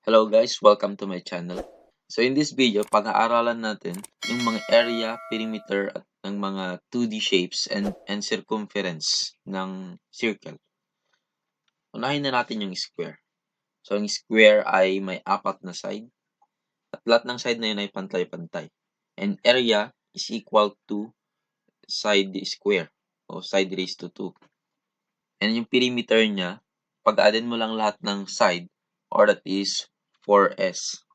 Hello guys, welcome to my channel. So in this video, pag-aaralan natin yung mga area, perimeter at ng mga 2D shapes and circumference ng circle. Unahin na natin yung square. So yung square ay may 4 na side at lahat ng side na yun ay pantay-pantay. And area is equal to side square o side raised to 2. And yung perimeter niya, pag-addin mo lang lahat ng side or that is 4s.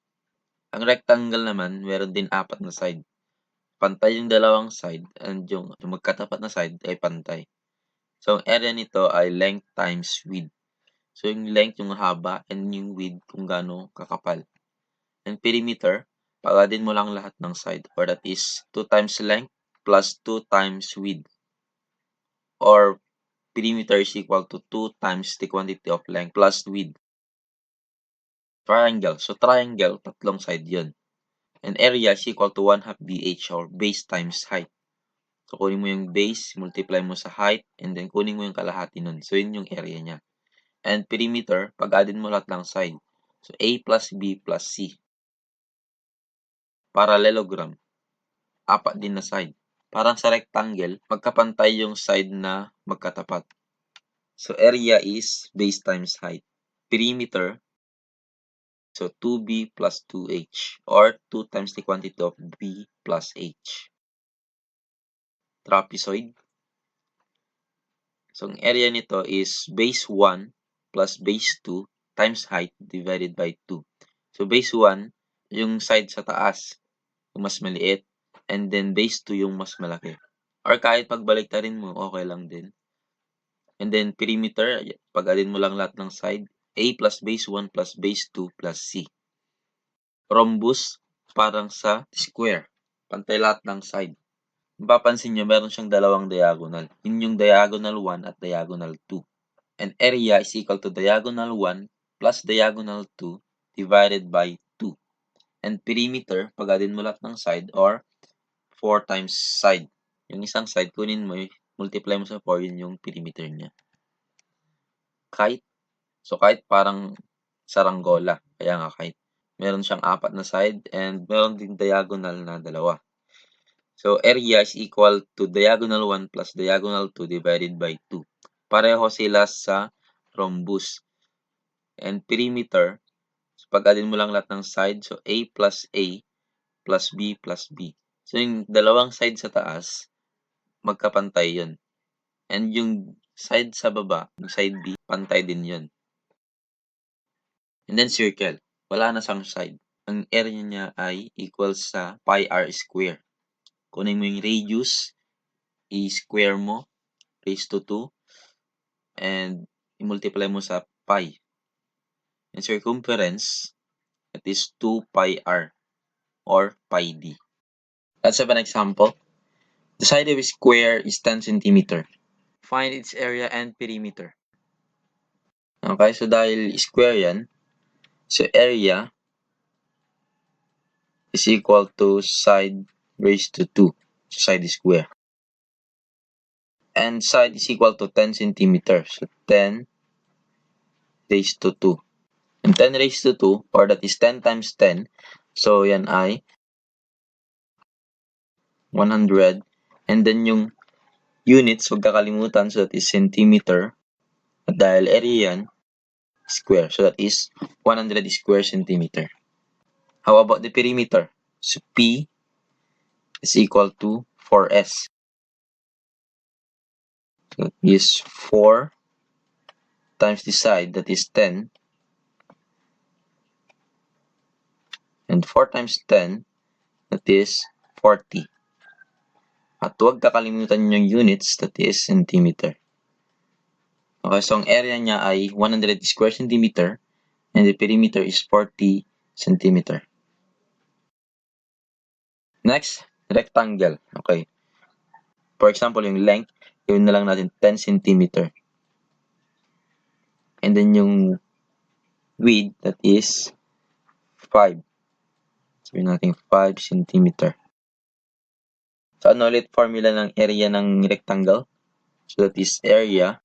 Ang rectangle naman, meron din 4 na side. Pantay yung dalawang side and yung magkatapat na side ay pantay. So, ang area nito ay length times width. So, yung length yung haba and yung width kung gaano kakapal. And perimeter, pag-addin mo lang lahat ng side or that is 2 times length plus 2 times width. Or perimeter is equal to 2 times the quantity of length plus width. Triangle. So, triangle, tatlong side yun. And area is equal to 1/2 BH or base times height. So, kunin mo yung base, multiply mo sa height, and then kunin mo yung kalahati nun. So, yun yung area niya. And perimeter, pag-addin mo lahat ng side. So, A plus B plus C. Parallelogram. 4 din na side. Parang sa rectangle, magkapantay yung side na magkatapat. So, area is base times height. Perimeter, so 2B plus 2H or 2 times the quantity of B plus H. Trapezoid. So, ang area nito is base 1 plus base 2 times height divided by 2. So, base 1, yung side sa taas, yung mas maliit, and then base 2 yung mas malaki. Or kahit pagbaliktarin mo, okay lang din. And then, perimeter, pag-alin mo lang lahat ng side, A plus base 1 plus base 2 plus C. Rhombus, parang sa square. Pantay lahat ng side. Mapapansin nyo, meron siyang dalawang diagonal. Yun yung diagonal 1 at diagonal 2. And area is equal to diagonal 1 plus diagonal 2 divided by 2. And perimeter, pag-addin mo lahat ng side or 4 times side. Yung isang side, kunin mo, multiply mo sa 4, yun yung perimeter niya. Kite. So, kite parang saranggola. Kaya nga kite. Meron siyang 4 na side and meron din diagonal na 2. So, area is equal to diagonal 1 plus diagonal 2 divided by 2. Pareho sila sa rhombus. And perimeter, so pag-addin mo lang lahat ng side, so A plus B plus B. So, yung dalawang side sa taas, magkapantay yun. And yung side sa baba, yung side B, pantay din yun. And then circle, wala na siyang side. Ang area niya ay equal sa pi r square. Kunin mo yung radius, i-square mo, raised to 2, and i-multiply mo sa pi. And circumference, that is 2 pi r or pi d. Let's have an example. The side of a square is 10 cm. Find its area and perimeter. Okay, so dahil square yan, so area is equal to side raised to 2. So side is square. And side is equal to 10 cm. So 10 raised to 2. And 10 raised to 2, or that is 10 times 10. So yan ay 100. And then yung units, huwag kakalimutan. So that is centimeter. At dahil area yan, square. So that is 100 square centimeter. How about the perimeter? So P is equal to 4S. So it is 4 times the side, that is 10. And 4 times 10, that is 40. At huwag kakalimutan yung units, that is centimeter. Okay, so ang area niya ay 100 square centimeter and the perimeter is 40 centimeter. Next, rectangle. Okay. For example, yung length, gawin na lang natin 10 centimeter. And then yung width, that is 5. Sabihin natin 5 centimeter. So, ano ulit formula ng area ng rectangle? So, that is area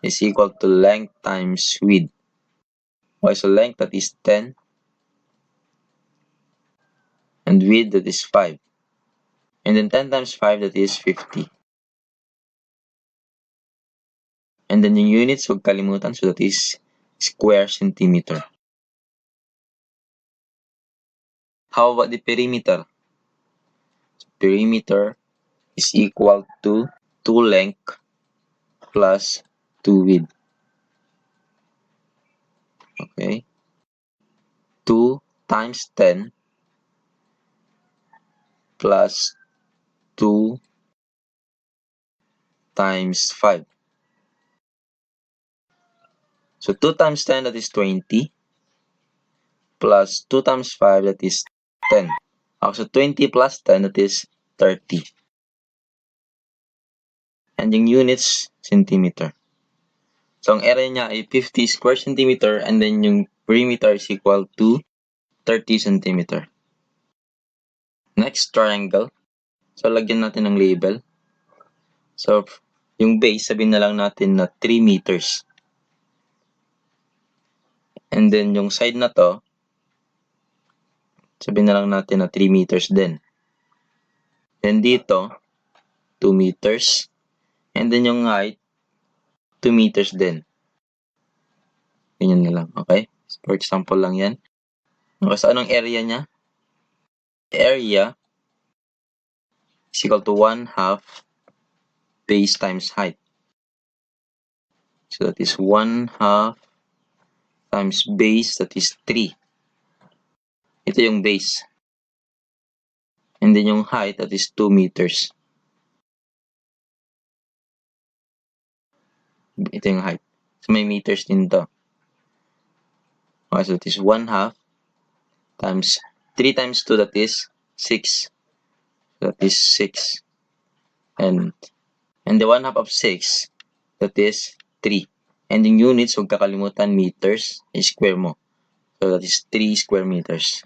is equal to length times width. Okay, so length that is 10 and width that is 5. And then 10 times 5 that is 50. And then yung units, huwag kalimutan, so that is square centimeter. How about the perimeter? So perimeter is equal to 2 length plus 2 width. Okay? 2 times 10 plus 2 times 5. So 2 times 10 that is 20 plus 2 times 5 that is 10. So 20 plus 10 that is 30. And yung units, centimeter. So ang area niya ay 50 square centimeter and then yung perimeter is equal to 30 centimeter. Next, triangle. So lagyan natin ng label. So yung base, sabihin na lang natin na 3 meters. And then yung side na to, sabihin na lang natin na 3 meters din. Then dito, 2 meters. And then yung height, 2 meters din. Ganyan na lang, okay? For example lang yan. Okay, so anong area niya? Area is equal to 1/2 base times height. So that is 1/2 times base, that is 3. Ito yung base. And then yung height, that is 2 meters. Ito yung height. So may meters din to. Okay, so that is 1/2 times 3 times 2, that is 6. So that is 6. And the 1/2 of 6, that is 3. And yung units, huwag kakalimutan, meters, square mo. So that is 3 square meters.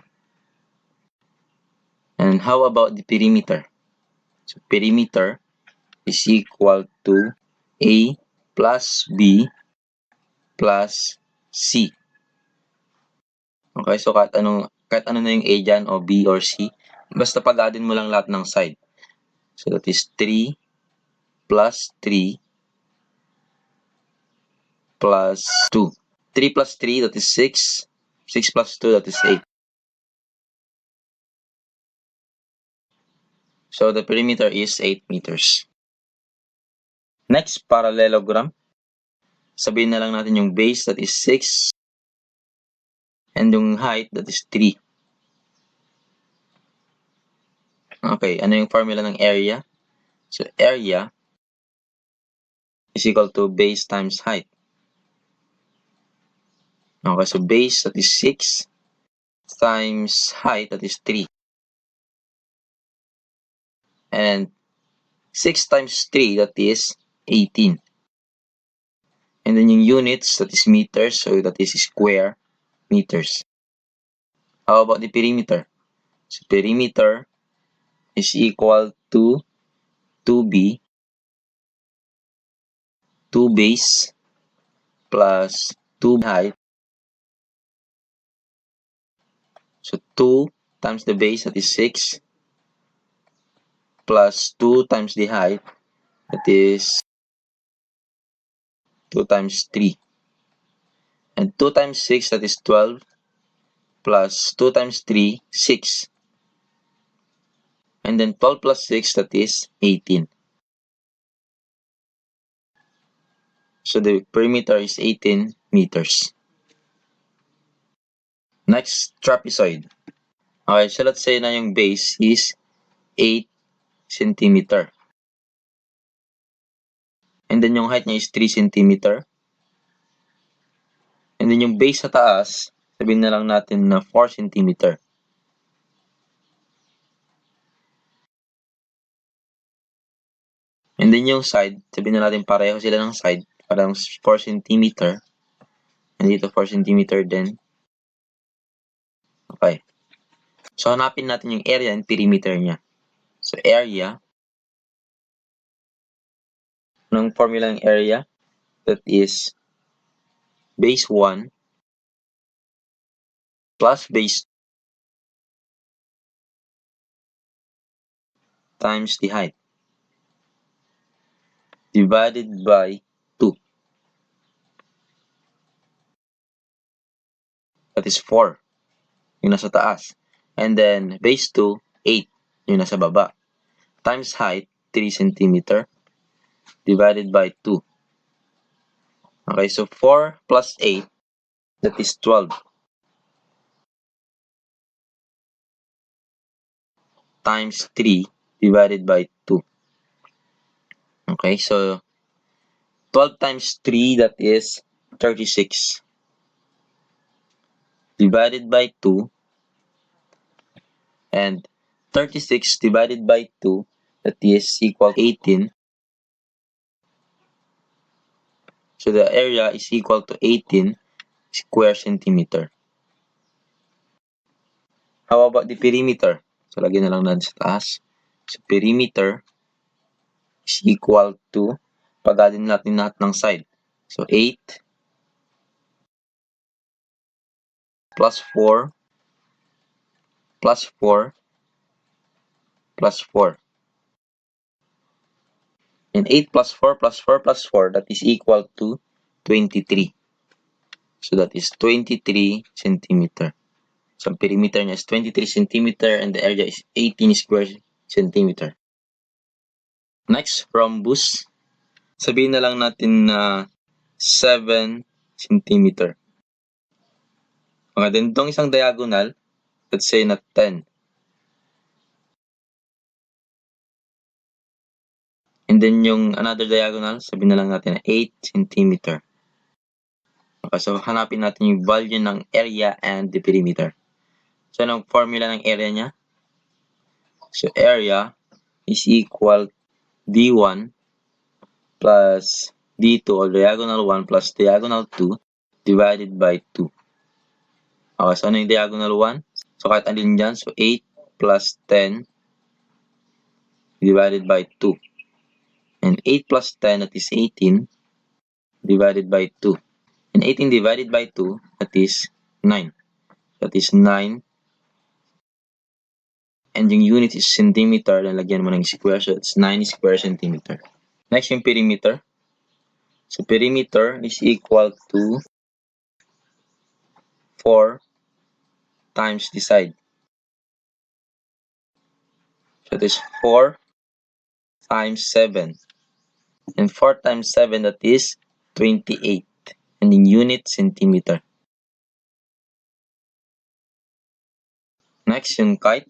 And how about the perimeter? So perimeter is equal to A plus B plus C. Okay, so kahit ano na yung A dyan o B or C, basta pag-addin mo lang lahat ng side. So that is 3 plus 3 plus 2. 3 plus 3, that is 6. 6 plus 2, that is 8. So the perimeter is 8 meters. Next, parallelogram. Sabihin na lang natin yung base, that is 6. And yung height, that is 3. Okay, ano yung formula ng area? So area is equal to base times height. Okay, so base, that is 6 times height, that is 3. And 6 times 3, that is 18. And then yung units, that is meters, so that is square meters. How about the perimeter? So perimeter is equal to 2b, 2 base plus 2 height. So 2 times the base, that is 6, plus 2 times the height, that is 2 times 3. And 2 times 6, that is 12, plus 2 times 3, 6. And then 12 plus 6, that is 18. So the perimeter is 18 meters. Next, trapezoid. Okay, so let's say na yung base is 8 centimeter. And then yung height niya is 3 centimeter. And then yung base sa taas, sabihin na lang natin na 4 centimeter. And then yung side, sabihin na natin pareho sila ng side, parang 4 centimeter. And dito 4 centimeter din. Okay. So hanapin natin yung area and perimeter niya. So area, ng formula ng area, that is base 1 plus base times the height divided by 2. That is 4. Yung nasa taas. And then base 2, 8. Yung nasa baba. Times height, 3 cm divided by 2. Okay, so 4 plus 8, that is 12. Times 3 divided by 2. Okay, so 12 times 3, that is 36. Divided by 2. And 36 divided by 2, that is equal to 18. So the area is equal to 18 square centimeter. How about the perimeter? So lagyan na lang natin sa taas. So perimeter is equal to, pagadin natin lahat ng side. So 8 plus 4 plus 4 plus 4. And 8 plus 4 plus 4 plus 4, that is equal to 23. So that is 23 centimeter. So ang perimeter niya is 23 centimeter and the area is 18 square centimeter. Next, rhombus. Sabihin na lang natin na 7 centimeter. Okay, then itong isang diagonal, let's say na 10. And then yung another diagonal, sabihin na lang natin na 8 centimeter. Okay, so hanapin natin yung value ng area and the perimeter. So anong formula ng area niya? So area is equal D1 plus D2 or diagonal 1 plus diagonal 2 divided by 2. Okay, so ano yung diagonal 1? So kahit alin dyan, so 8 plus 10 divided by 2. And 8 plus 10, that is 18 divided by 2. And 18 divided by 2, that is 9. That is 9. And yung unit is centimeter, lalagyan mo ng square, so it's 9 square centimeter. Next, yung perimeter. So perimeter is equal to 4 times the side. So that is 4 times 7. And 4 times 7, that is 28. And in unit, centimeter. Next, yung kite.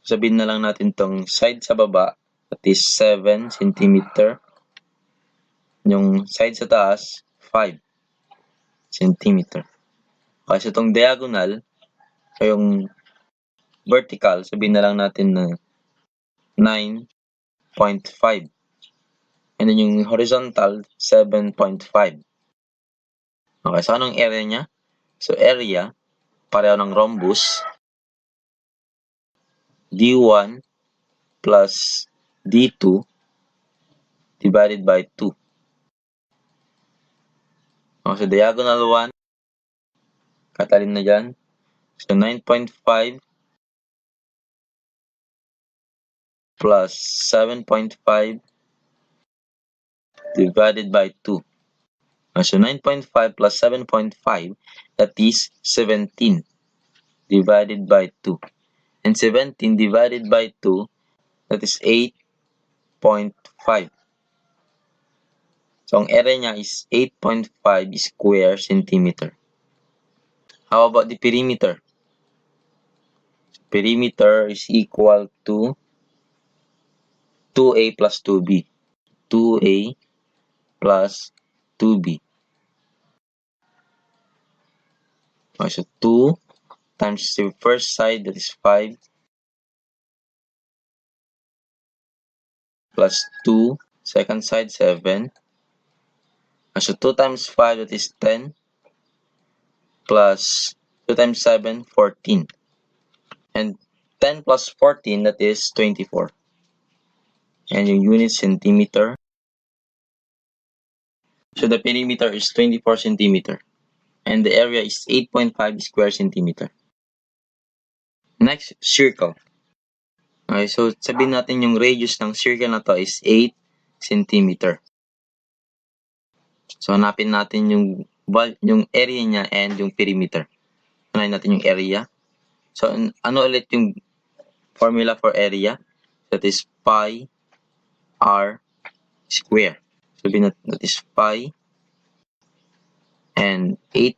Sabihin na lang natin tong side sa baba, that is 7 centimeter. Yung side sa taas, 5 centimeter. Kasi itong diagonal, yung vertical, sabihin na lang natin na 9.5. And then yung horizontal, 7.5. Okay, so anong area niya? So area, pareho ng rhombus, D1 plus D2 divided by 2. Okay, so diagonal 1, katalin na dyan. So 9.5 plus 7.5 divided by 2. So 9.5 plus 7.5, that is 17 divided by 2. And 17 divided by 2, that is 8.5. So ang area niya is 8.5 square centimeter. How about the perimeter? Perimeter is equal to 2a plus 2b. 2a plus 2b. Okay, so 2 times the first side, that is 5, plus 2, second side, 7. So 2 times 5, that is 10, plus 2 times 7, 14. And 10 plus 14, that is 24. And yung unit, centimeter. So the perimeter is 24 centimeter. And the area is 8.5 square centimeter. Next, circle. Okay, so sabihin natin yung radius ng circle na to is 8 centimeter. So hanapin natin yung area niya and yung perimeter. Hanapin natin yung area. So ano ulit yung formula for area? That is pi r square. Sabihin natin that is pi and 8.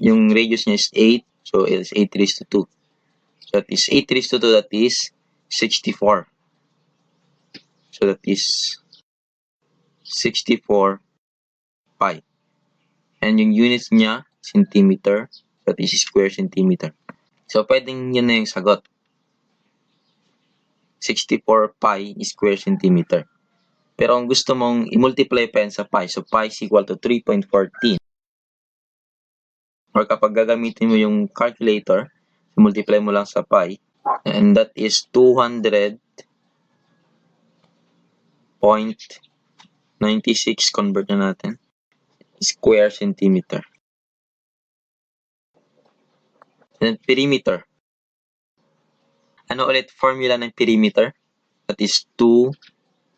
Yung radius niya is 8. So it is 8 raised to 2. So that is 8 raised to 2, that is 64. So that is 64 pi. And yung units niya, centimeter, that is square centimeter. So pwedeng yun na yung sagot. 64 pi square centimeter. Pero kung gusto mong i-multiply pa yan sa pi, so pi is equal to 3.14. Or kapag gagamitin mo yung calculator, multiply mo lang sa pi, and that is 200.96, convert na natin, square centimeter. And then perimeter. Ano ulit formula ng perimeter? That is 2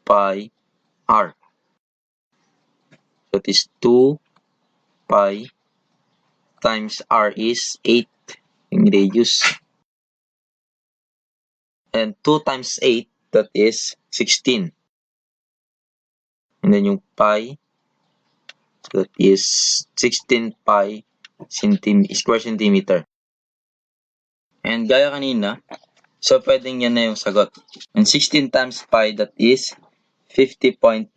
pi r. That is 2 pi times r is 8, yung radius. And 2 times 8, that is 16. And then yung pi, that is 16 pi square centimeter. And gaya kanina, so pwedeng yan na yung sagot. And 16 times pi, that is 50.26.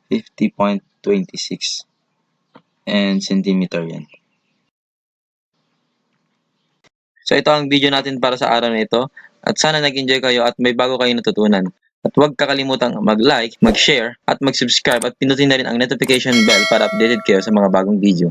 50.26 and centimeter yan. So ito ang video natin para sa araw na ito. At sana nag-enjoy kayo at may bago kayong natutunan. At huwag kakalimutang mag-like, mag-share, at mag-subscribe at pinutin na rin ang notification bell para updated kayo sa mga bagong video.